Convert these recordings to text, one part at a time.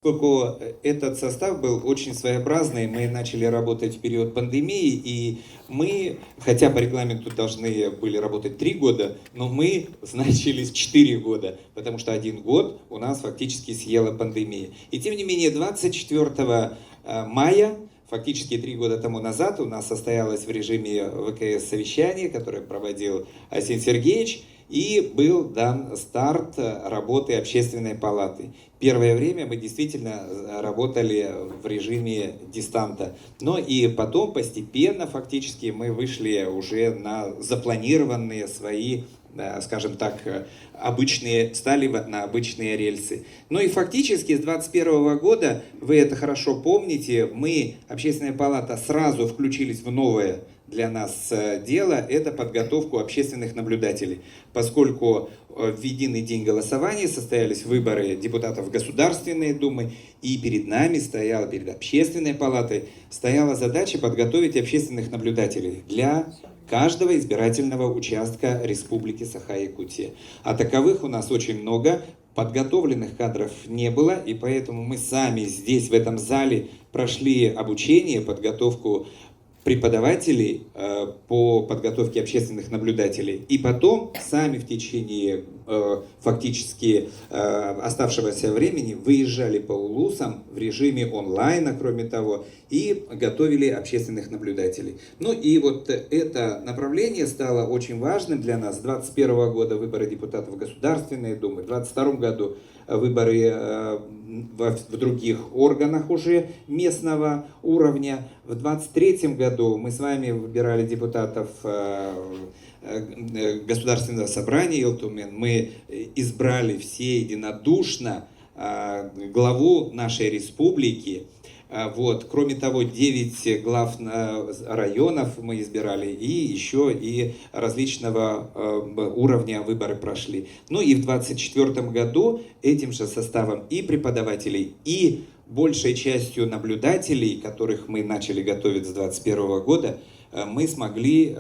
Поскольку этот состав был очень своеобразный, мы начали работать в период пандемии, и мы, хотя по регламенту должны были работать 3 года, но мы значились 4 года, потому что 1 год у нас фактически съела пандемия. И тем не менее, 24 мая, фактически 3 года тому назад, у нас состоялось в режиме ВКС совещание, которое проводил Арсений Сергеевич, и был дан старт работы Общественной палаты. Первое время мы действительно работали в режиме дистанта, но и потом постепенно фактически мы вышли уже на запланированные свои, скажем так, стали на обычные рельсы. Ну и фактически с 2021 года, вы это хорошо помните, мы, Общественная палата, сразу включились в новое для нас дело, это подготовку общественных наблюдателей, поскольку в единый день голосования состоялись выборы депутатов Государственной Думы, и перед нами стояла, перед Общественной палатой, стояла задача подготовить общественных наблюдателей для каждого избирательного участка Республики Саха-Якутия. А таковых у нас очень много, подготовленных кадров не было, и поэтому мы сами здесь, в этом зале, прошли обучение, подготовку преподавателей по подготовке общественных наблюдателей. И потом сами в течение фактически оставшегося времени выезжали по улусам в режиме онлайна, кроме того, и готовили общественных наблюдателей. Ну и вот это направление стало очень важным для нас. С 2021 года выборы депутатов Государственной Думы, в 2022 году выборы в других органах уже местного уровня. В 2023 году мы с вами выбирали депутатов Государственного собрания Илтумен. Мы избрали все единодушно главу нашей республики. Вот. Кроме того, 9 глав районов мы избирали, и еще и различного уровня выборы прошли. Ну и в 2024 году этим же составом и преподавателей, и большей частью наблюдателей, которых мы начали готовить с 2021 года, мы смогли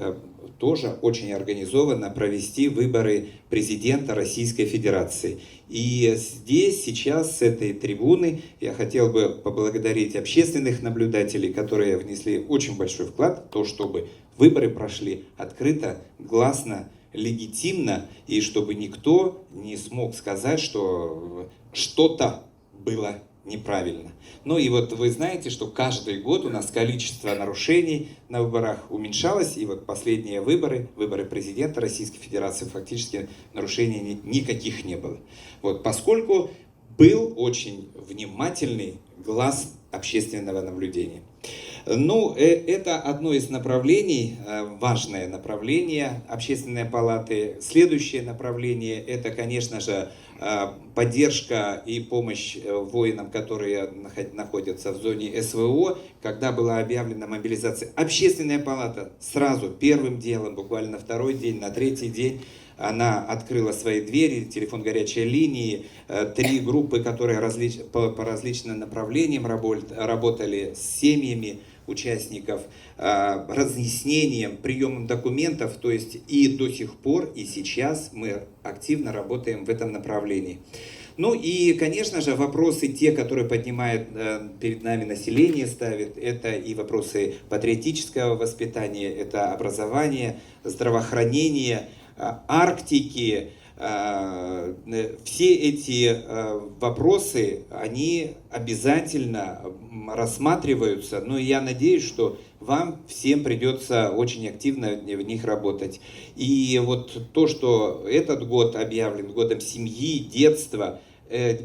тоже очень организованно провести выборы президента Российской Федерации. И здесь, сейчас, с этой трибуны, я хотел бы поблагодарить общественных наблюдателей, которые внесли очень большой вклад в то, чтобы выборы прошли открыто, гласно, легитимно, и чтобы никто не смог сказать, что что-то было неправильно. Ну и вот вы знаете, что каждый год у нас количество нарушений на выборах уменьшалось, и вот последние выборы президента Российской Федерации, фактически нарушений никаких не было. Вот, поскольку был очень внимательный глаз общественного наблюдения. Ну, это одно из направлений, важное направление Общественной палаты. Следующее направление – это, конечно же, поддержка и помощь воинам, которые находятся в зоне СВО. Когда была объявлена мобилизация, Общественная палата сразу, первым делом, буквально на 2-й день, на 3-й день, она открыла свои двери, телефон горячей линии, 3 группы, которые по различным направлениям работали с семьями участников, разъяснением, приемом документов, то есть и до сих пор, и сейчас мы активно работаем в этом направлении. Ну и, конечно же, вопросы те, которые поднимает перед нами население, ставит, это и вопросы патриотического воспитания, это образование, здравоохранение, Арктики. Все эти вопросы, они обязательно рассматриваются, но я надеюсь, что вам всем придется очень активно в них работать. И вот то, что этот год объявлен годом семьи, детства,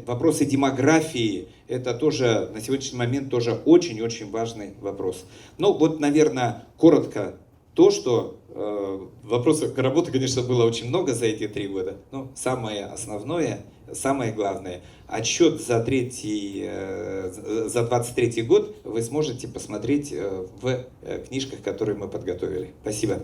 вопросы демографии, это тоже на сегодняшний момент тоже очень-очень важный вопрос. Ну вот, наверное, коротко то, что вопросов работы, конечно, было очень много за эти 3 года, но самое основное, самое главное, отчет за 23 год вы сможете посмотреть в книжках, которые мы подготовили. Спасибо.